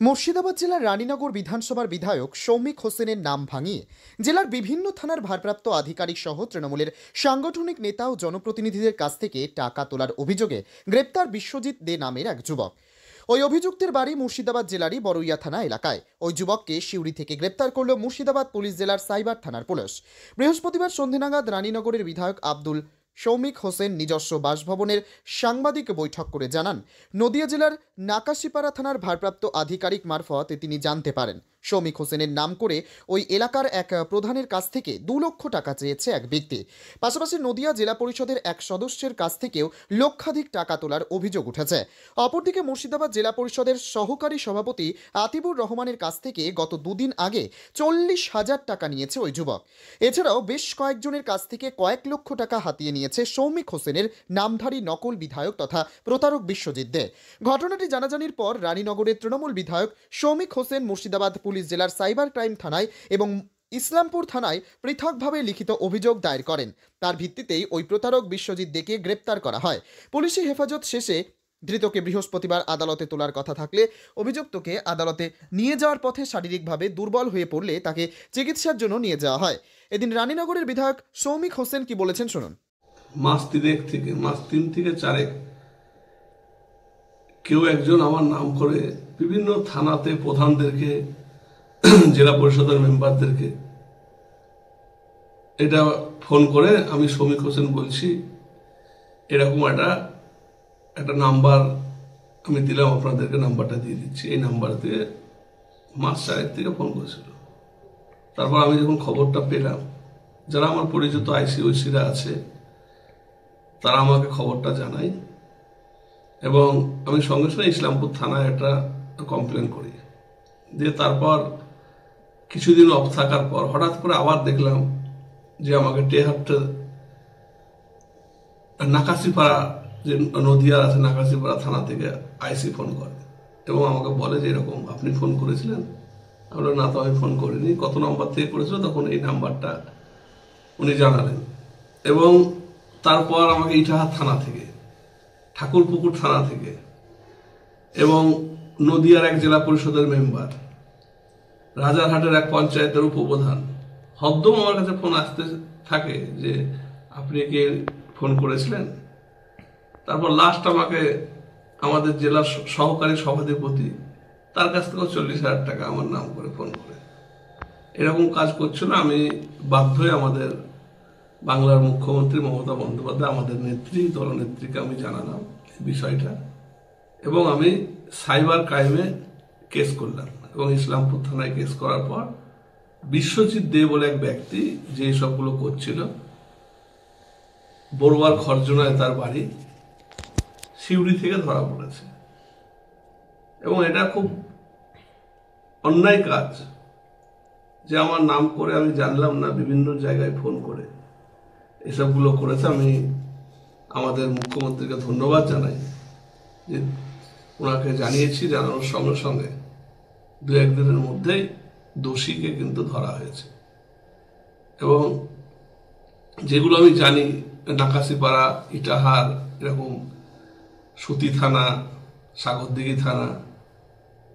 মুর্শিদাবাদ জেলার রানীনগর বিধানসভার বিধায়ক সৌমিক হোসেনের নাম ভাঙিয়ে জেলার বিভিন্ন থানার ভারপ্রাপ্ত আধিকারিক সহ তৃণমূলের সাংগঠনিক নেতা ও জনপ্রতিনিধিদের কাছ থেকে টাকা তোলার অভিযোগে গ্রেপ্তার বিশ্বজিৎ দে নামের এক যুবক। ওই অভিযুক্তের বাড়ি মুর্শিদাবাদ জেলারই বড়ইয়া থানা এলাকায়। ওই যুবককে সিউড়ি থেকে গ্রেপ্তার করল মুর্শিদাবাদ পুলিশ জেলার সাইবার থানার পুলিশ। বৃহস্পতিবার সন্ধে নাগাদ রানীনগরের বিধায়ক আব্দুল সৌমিক হোসেন নিজস্ব বাসভবনের সাংবাদিক বৈঠক করে জানান, নদিয়া জেলার নাকাশিপাড়া থানার ভারপ্রাপ্ত আধিকারিক মারফত তিনি জানতে পারেন সৌমিক হোসেনের নাম করে ওই এলাকার এক প্রধানের কাছ থেকে 2 লক্ষ টাকা চেয়েছে এক ব্যক্তি। পাশাপাশি নদিয়া জেলা পরিষদের এক সদস্যের কাছ থেকেও লক্ষাধিক টাকা তোলার অভিযোগ উঠেছে। অপরদিকে মুর্শিদাবাদ জেলা পরিষদের সহকারী সভাপতি আতিবুর রহমানের কাছ থেকে গত 2 দিন আগে 40,000 টাকা নিয়েছে ওই যুবক। এছাড়াও বেশ কয়েকজনের কাছ থেকে কয়েক লক্ষ টাকা হাতিয়ে নিয়েছে সৌমিক হোসেনের নামধারী নকল বিধায়ক তথা প্রতারক বিশ্বজিৎ দে। ঘটনাটি জানাজানির পর রানীনগরের তৃণমূল বিধায়ক সৌমিক হোসেন মুর্শিদাবাদ পুলিশ জেলার সাইবার ক্রাইম থানায় এবং ইসলামপুর থানায় পৃথকভাবে লিখিত অভিযোগ দায়ের করেন। তার ভিত্তিতেই ওই প্রতারক বিশ্বজিৎ দেকে গ্রেপ্তার করা হয়। পুলিশি হেফাজত শেষে ধৃতকে বৃহস্পতিবার আদালতে তোলার কথা থাকলে অভিযুক্তকে আদালতে নিয়ে যাওয়ার পথে শারীরিকভাবে দুর্বল হয়ে পড়লে তাকে চিকিৎসার জন্য নিয়ে যাওয়া হয়। এদিন রানীনগরের বিধায়ক সৌমিক হোসেন কি বলেছেন শুনুন। মাস 3 থেকে 4 কেউ একজন আমার নাম করে বিভিন্ন থানাতে প্রধানদেরকে, জেলা পরিষদের মেম্বারদেরকে এটা ফোন করে, আমি সৌমিক হোসেন বলছি, এরকম একটা নাম্বার আমি দিলাম, আপনাদেরকে নাম্বারটা দিয়ে দিচ্ছি, এই নাম্বার দিয়ে মাস 4 থেকে ফোন করেছিল। তারপর আমি যখন খবরটা পেলাম, যারা আমার পরিচিত আইসিওসিরা আছে তারা আমাকে খবরটা জানায় এবং আমি সঙ্গে সঙ্গে ইসলামপুর থানায় একটা কমপ্লেন করি। দিয়ে তারপর কিছুদিন অফ থাকার পর হঠাৎ করে আবার দেখলাম যে আমাকে টেহাট্টের নাকাশিপাড়া, যে নদিয়া আছে নাকাশিপাড়া থানা থেকে আইসি ফোন করে এবং আমাকে বলে যে এরকম আপনি ফোন করেছিলেন। আমরা না, তো আমি ফোন করিনি, কত নম্বর থেকে করেছিল, তখন এই নাম্বারটা উনি জানালেন। এবং তারপর আমাকে ইটাহার থানা থেকে, ঠাকুরপুকুর থানা থেকে এবং নদিয়ার এক জেলা পরিষদের মেম্বার, রাজারহাটের এক পঞ্চায়েতের উপপ্রধান হদ্দম আমার কাছে ফোন আসতে থাকে যে আপনি কি ফোন করেছিলেন। তারপর লাস্ট আমাকে আমাদের জেলার সহকারী সভাধিপতি, তার কাছ থেকেও 40,000 টাকা আমার নাম করে ফোন করে এরকম কাজ করছিল। আমি বাধ্য হয়ে আমাদের বাংলার মুখ্যমন্ত্রী মমতা বন্দ্যোপাধ্যায়, আমাদের নেত্রী, দলনেত্রীকে আমি জানালাম এই বিষয়টা এবং আমি সাইবার ক্রাইমে কেস করলাম এবং ইসলামপুর থানায় কেস করার পর বিশ্বজিৎ দে বলে এক ব্যক্তি যে সবগুলো করছিল, বড়ুয়ার খরজনায় তার বাড়ি, সিউড়ি থেকে ধরা পড়েছে। এবং এটা খুব অন্যায় কাজ যে আমার নাম করে, আমি জানলাম না, বিভিন্ন জায়গায় ফোন করে এসবগুলো করেছে। আমি আমাদের মুখ্যমন্ত্রীকে ধন্যবাদ জানাই যে ওনাকে জানিয়েছি, জানানোর সঙ্গে সঙ্গে 2-1 দিনের মধ্যেই দোষীকে কিন্তু ধরা হয়েছে। এবং যেগুলো আমি জানি, নাকাশিপাড়া, ইটাহার, এরকম সুতি থানা, সাগরদিঘি থানা,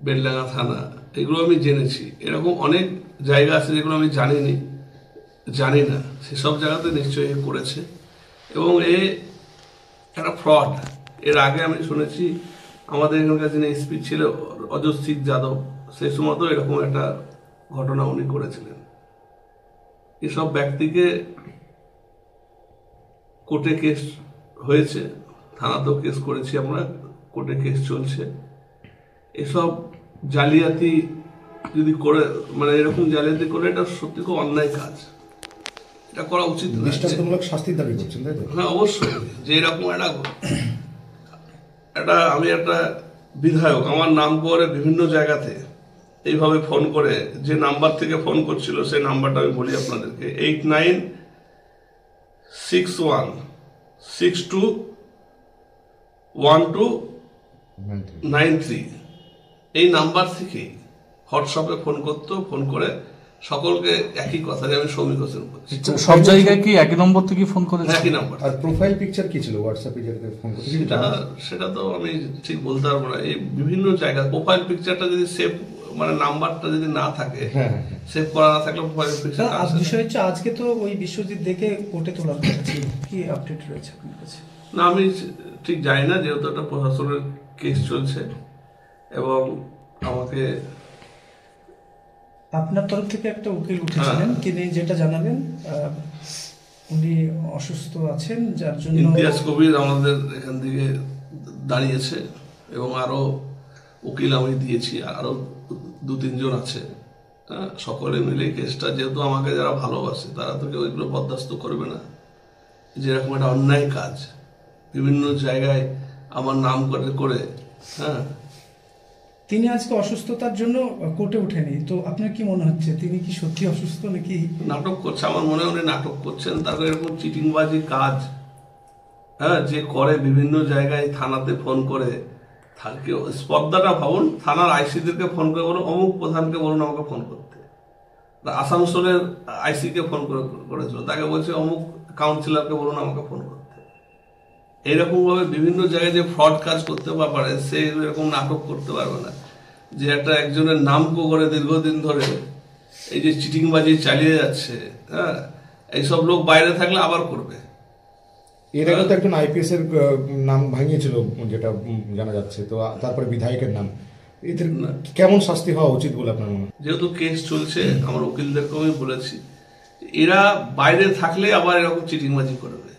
বেলডাঙ্গা থানা, এগুলো আমি জেনেছি। এরকম অনেক জায়গা আছে যেগুলো আমি জানি না, সেসব জায়গাতে নিশ্চয়ই করেছে এবং একটা ফ্রড। এর আগে আমি শুনেছি আমাদের এখানকার যিনি এসপি ছিল অজস্বিক যাদব, সেই সময় তো এরকম একটা ঘটনা উনি করেছিলেন। এসব ব্যক্তিকে কোর্টে কেস হয়েছে, থানাতেও কেস করেছি আমরা, কোর্টে কেস চলছে। এসব জালিয়াতি যদি করে, মানে এরকম জালিয়াতি করে, এটা সত্যি খুব অন্যায় কাজ, এটা করা উচিত না। দৃষ্টান্তমূলক শাস্তির দাবি করছেন, তাই তো? হ্যাঁ, অবশ্যই। যে এরকম আমি একটা বিধায়ক, আমার নাম করে বিভিন্ন জায়গাতে এইভাবে ফোন করে, যে নাম্বার থেকে ফোন করছিল সেই নাম্বারটা আমি বলি আপনাদেরকে, 8961219293। এই নাম্বার থেকেই হোয়াটসঅ্যাপে ফোন করতো, ফোন করে সকলকে একই কথা যে আমি সৌমিক হোসেন বলছি। সব জায়গায় কি একই নম্বর থেকে ফোন করেছে? একই নাম্বার। আর প্রোফাইল পিকচার কি ছিল হোয়াটসঅ্যাপে যেটাতে ফোন করতে? সেটা তো আমি ঠিক বলতে পারবো না। এই বিভিন্ন জায়গায় প্রোফাইল পিকচারটা যদি সেভ মানে নাম্বারটা যদি না থাকে, সেভ করা না থাকলে প্রোফাইল পিকচার। বিষয় হচ্ছে আজকে তো ওই বিশ্বজিৎ দেখে কোর্টে তোলার কথা ছিল, কি আপডেট রয়েছে আপনার কাছে? না আমি ঠিক জানি না, যেহেতু একটা প্রশাসনের কেস চলছে এবং আমাকে আপনার তরফ থেকে একটা উকিল উঠেছিলেন, তিনি যেটা জানালেন উনি অসুস্থ আছেন, যার জন্য ইমতিয়াজ কবির আমাদের এখান থেকে দাঁড়িয়েছে এবং আরো উকিল আমি দিয়েছি, আরো 2-3 জন আছে। সকলে মিলে কেসটা, যেহেতু আমাকে যারা ভালোবাসে তারা তো কেউ এগুলো বরদাস্ত করবে না। যেরকম একটা অন্যায় কাজ বিভিন্ন জায়গায় আমার নাম করে তিনি আজকে অসুস্থতার জন্য কোর্টে উঠেনি, তো আপনার কি মনে হচ্ছে তিনি কি সত্যি অসুস্থ নাকি নাটক করছে? আমার মনে হয় নাটক করছেন। তারপরে এরকম চিটিংবাজি কাজ যে করে বিভিন্ন জায়গায়, থানাতে ফোন করে, স্পর্ধাটা ভাবুন, থানার আইসিদেরকে ফোন করে বলুন অমুক প্রধানকে বলুন আমাকে ফোন করতে, আসানসোলের আইসিকে ফোন করেছিল, তাকে বলছে অমুক কাউন্সিলরকে বলুন আমাকে ফোন করতে। এইরকম ভাবে বিভিন্ন জায়গায় যে ফ্রড কাজ করতে পারে, সে এরকম নাটক করতে পারবে না যে একজনের নাম করে দীর্ঘদিন ধরে এই যে চিটিংবাজি চালিয়ে যাচ্ছে। এইসব লোক বাইরে থাকলে আবার করবে। এর আগে তো একজন আইপিএস এর নাম ভাঙিয়েছিল যেটা জানা যাচ্ছে, তো তারপরে বিধায়কের নাম, এদের কেমন শাস্তি হওয়া উচিত বলে আপনার মনে হয়? যেহেতু কেস চলছে, আমার উকিলদেরকে আমি বলেছি এরা বাইরে থাকলে আবার এরকম চিটিংবাজি করবে।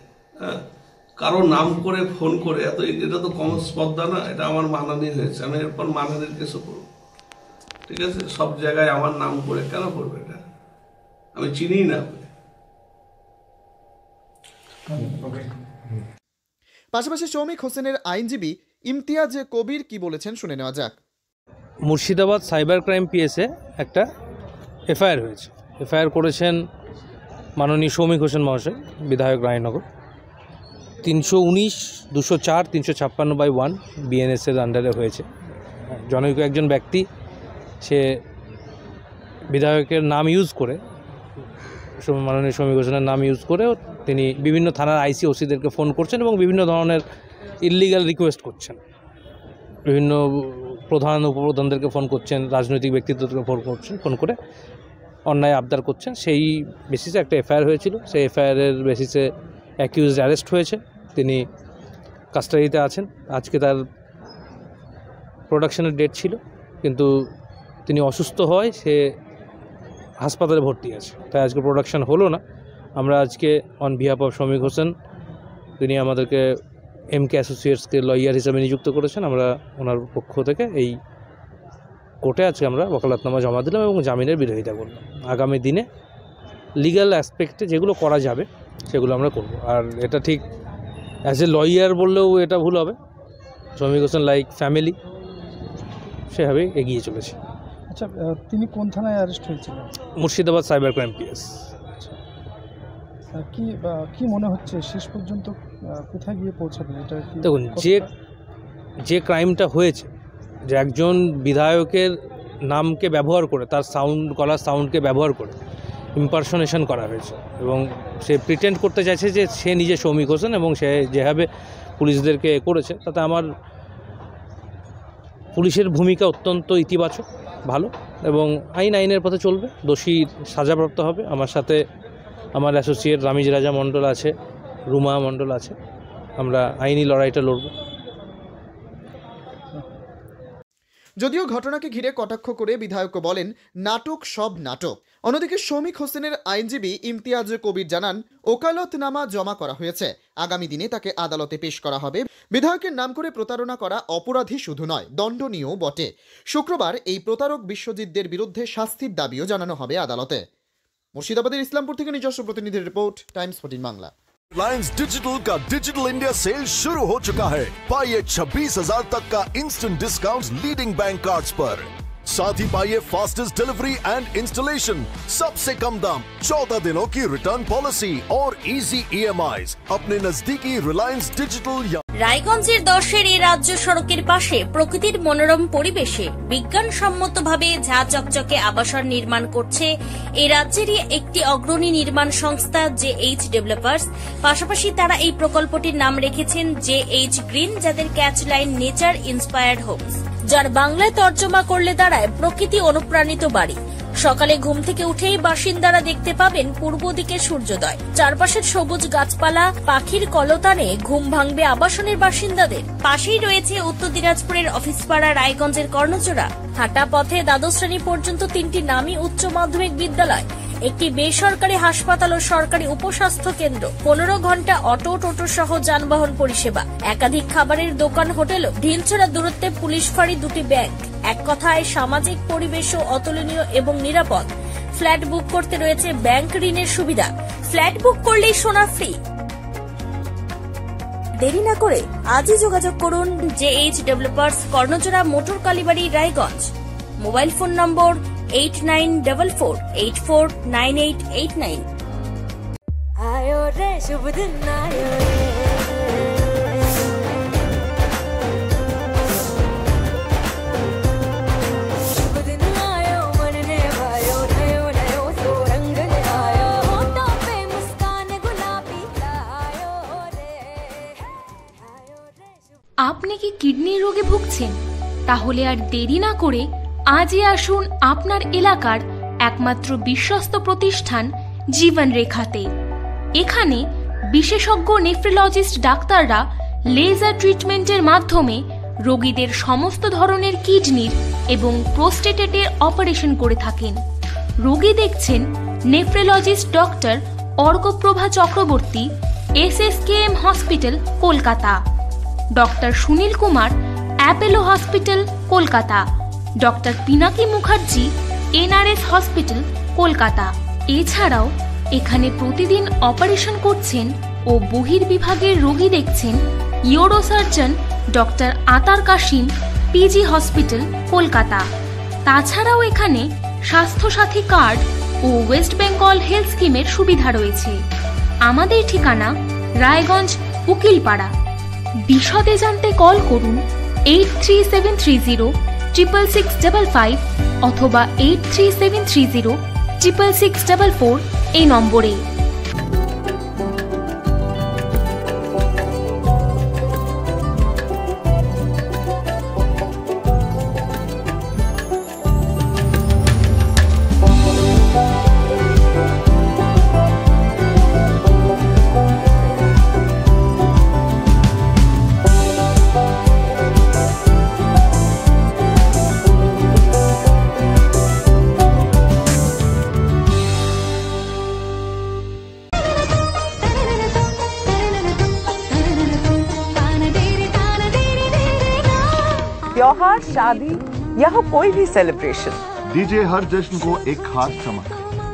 কারো নাম করে ফোন করে এটা তো কম স্পর্ধা না, এটা আমার মানহানি হয়েছে, আমি এরপর মানহানির কেসও করবো। ঠিক আছে, সব জায়গায় আমার নাম করে কেন করবে? এটা আমি চিনি না। পাশাপাশি সৌমিক হোসেনের আইনজীবী ইমতিয়াজ কবির কি বলেছেন শুনে নেওয়া যাক। মুর্শিদাবাদ সাইবার ক্রাইম পিএসে একটা এফআইআর হয়েছে। এফআইআর করেছেন মাননীয় সৌমিক হোসেন মহাশয়, বিধায়ক রায়নগর। 319-204-356/1 বিএনএসের আন্ডারে হয়েছে। জনৈক একজন ব্যক্তি, সে বিধায়কের নাম ইউজ করে, মাননীয় সৌমিক হোসেনের নাম ইউজ করে তিনি বিভিন্ন থানার আইসি ওসিদেরকে ফোন করছেন এবং বিভিন্ন ধরনের ইললিগাল রিকোয়েস্ট করছেন। বিভিন্ন প্রধান উপপ্রধানদেরকে ফোন করছেন, রাজনৈতিক ব্যক্তিত্বদেরকে ফোন করে অন্যায় আবদার করছেন। সেই বেসিসে একটা এফআইআর হয়েছিল। সেই এফআইআরের বেসিসে অ্যাকিউজড অ্যারেস্ট হয়েছে, তিনি কাস্টাডিতে আছেন। আজকে তার প্রোডাকশনের ডেট ছিল, কিন্তু তিনি অসুস্থ হয়, সে হাসপাতালে ভর্তি আছে, তাই আজকে প্রোডাকশন হলো না। আমরা আজকে on behalf of Soumik Hossain, তিনি আমাদেরকে এমকে অ্যাসোসিয়েটসকে লয়ার হিসেবে নিযুক্ত করেছেন, আমরা ওনার পক্ষ থেকে এই কোর্টে আজকে আমরা ওকালতনামা জমা দিলাম এবং জামিনের বিরোধিতা করলাম। আগামী দিনে লিগ্যাল অ্যাসপেক্টে যেগুলো করা যাবে সেগুলো আমরা করব। আর এটা ঠিক অ্যাজ এ লয়ার বললেও এটা ভুল হবে। সৌমিক হোসেন লাইক ফ্যামিলি, সেভাবেই এগিয়ে চলেছে। আচ্ছা, তিনি কোন থানায় অ্যারেস্ট হয়েছিলেন? Murshidabad cyber crime PS. কি মনে হচ্ছে শেষ পর্যন্ত কোথায় গিয়ে পৌঁছাবে এটা? দেখুন, যে ক্রাইমটা হয়েছে, যে একজন বিধায়কের নামকে ব্যবহার করে, তার গলার সাউন্ডকে ব্যবহার করে ইম্পারসনেশন করা হয়েছে এবং সে প্রিটেন্ড করতে চাইছে যে সে নিজে সৌমিক হোসেন, এবং সে যেভাবে পুলিশদেরকে করেছে তাতে আমার পুলিশের ভূমিকা অত্যন্ত ইতিবাচক, ভালো, এবং আইনের পথে চলবে, দোষী সাজাপ্রাপ্ত হবে। আমার সাথে আমার অ্যাসোসিয়েট রামিজ রাজা মণ্ডল আছে, রুমা মণ্ডল আছে, আমরা আইনি লড়াইটা লড়ব। যদিও ঘটনাকে ঘিরে কটাক্ষ করে বিধায়ক বলেন নাটক সব নাটক। অন্যদিকে সৌমিক হোসেনের আইনজীবী ইমতিয়াজ কবির জানান ওকালতনামা জমা করা হয়েছে, আগামী দিনে তাকে আদালতে পেশ করা হবে। বিধায়কের নাম করে প্রতারণা করা অপরাধী শুধু নয়, দণ্ডনীয় বটে। শুক্রবার এই প্রতারক বিশ্বজিৎদের বিরুদ্ধে শাস্তির দাবিও জানানো হবে আদালতে। মুর্শিদাবাদের ইসলামপুর থেকে নিজস্ব প্রতিনিধির রিपोर्ट, टाइम्स 14 बांग्ला। रिलायंस डिजिटल का डिजिटल इंडिया सेल शुरू हो चुका है। पाइए 26,000 तक का instant discount leading bank cards पर। साथ ही पाइए फास्टेस्ट डिलीवरी एंड इंस्टॉलेशन, सबसे कम दाम, 14 दिनों की रिटर्न पॉलिसी और इजी EMIs। अपने नजदीकी रिलायंस डिजिटल রায়গঞ্জের 10-এর এই রাজ্য সড়কের পাশে প্রকৃতির মনোরম পরিবেশে বিজ্ঞানসম্মতভাবে ঝা চকচকে আবাসন নির্মাণ করছে এই রাজ্যেরই একটি অগ্রণী নির্মাণ সংস্থা JH ডেভেলপার্স। পাশাপাশি তারা এই প্রকল্পটির নাম রেখেছেন JH গ্রিন, যাদের catch line nature inspired homes, যার বাংলায় তর্জমা করলে দাঁড়ায় প্রকৃতি অনুপ্রাণিত বাড়ি। সকালে ঘুম থেকে উঠেই বাসিন্দারা দেখতে পাবেন পূর্ব দিকে সূর্যোদয়, চারপাশের সবুজ গাছপালা, পাখির কলতানে ঘুম ভাঙবে আবাসনের বাসিন্দাদের। পাশেই রয়েছে উত্তর দিনাজপুরের অফিসপাড়া রায়গঞ্জের কর্ণজোড়া। হাঁটা পথে দ্বাদশ শ্রেণী পর্যন্ত 3টি নামী উচ্চ মাধ্যমিক বিদ্যালয়, একটি বেসরকারি হাসপাতাল ও সরকারি উপস্বাস্থ্য কেন্দ্র, 15 ঘন্টা অটো টোটো সহ যানবাহন পরিষেবা, একাধিক খাবারের দোকান, হোটেল, ঢিলছড়া দূরত্বে পুলিশ ফাঁড়ি, 2টি ব্যাংক। এক কথায় সামাজিক পরিবেশও অতুলনীয় এবং নিরাপদ। ফ্ল্যাট বুক করতে রয়েছে ব্যাংক ঋণের সুবিধা, ফ্ল্যাট বুক করলেই সোনা ফ্রি। দেরি না করে আজই যোগাযোগ করুন JH developers, Karnajora, motor Kalibari, Raiganj. Mobile phone number 8944849889। आयो रे शुभ दिन आयो रे, शुभ दिन आयो मन ने भायो, नयो नयो सो रंग ले आयो, होठों पे मुस्कान गुलाबी आयो रे, आयो रे शुभ। আপনি কি কিডনি রোগে ভুগছেন? তাহলে আর দেরি না করে আজই আসুন আপনার এলাকার একমাত্র বিশ্বস্ত প্রতিষ্ঠান জীবন রেখাতে। এখানে বিশেষজ্ঞ নেফ্রোলজিস্ট ডাক্তাররা লেজার ট্রিটমেন্টের মাধ্যমে রোগীদের সমস্ত ধরনের কিডনির এবং প্রোস্টেটের অপারেশন করে থাকেন। রোগী দেখছেন nephrologist doctor Arkaprava Chakraborty, SSKM hospital, Kolkata. Doctor Sunil Kumar, Apollo hospital, Kolkata. Doctor Pinaki Mukherjee, NRS hospital, Kolkata. এছাড়াও এখানে প্রতিদিন অপারেশন করছেন ও বহির্বিভাগের রোগী দেখছেন ইউরোসার্জন ডক্টর আতার কাশিম, PG হসপিটাল, কলকাতা। তাছাড়াও এখানে স্বাস্থ্যসাথী কার্ড ও ওয়েস্ট বেঙ্গল হেলথ স্কিমের সুবিধা রয়েছে। আমাদের ঠিকানা রায়গঞ্জ, উকিলপাড়া। বিশদে জানতে কল করুন 8373066655 অথবা 8373066644 এই নম্বরে। त्योहार, शादी या हो कोई भी सेलिब्रेशन, दीजिए हर जश्न को एक खास चमक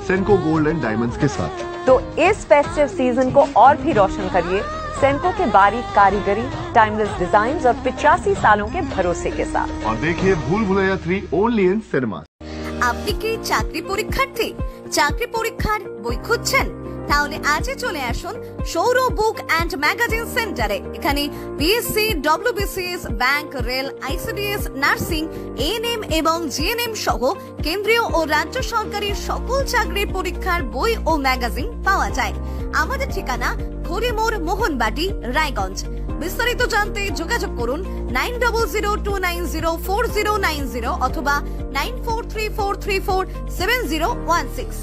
सेंको गोल्ड एंड डायमंड्स के साथ। तो इस फेस्टिव सीजन को और भी रोशन करिए सेंको के बारीक कारीगरी, टाइमलेस डिजाइन्स और 85 सालों के भरोसे के साथ। और देखिए भूल भुलैया 3 ओनली इन सिनेमा। আপনি কি চাকরি পরীক্ষার্থী? চাকরি পরীক্ষার বই খুঁজছেন? তাহলে আজই চলে আসুন সৌর বুক অ্যান্ড ম্যাগাজিন সেন্টারে। এখানে BSc, WBCS, bank, rail, ICDS, nursing, ANM এবং GNM সহ কেন্দ্রীয় ও রাজ্য সরকারি সকল চাকরির পরীক্ষার বই ও ম্যাগাজিন পাওয়া যায়। আমাদের ঠিকানা ঘড়িমোড়, মোহনবাটি, রায়গঞ্জ। বিস্তারিত জানতে যোগাযোগ করুন 9002904090 অথবা 9434347016।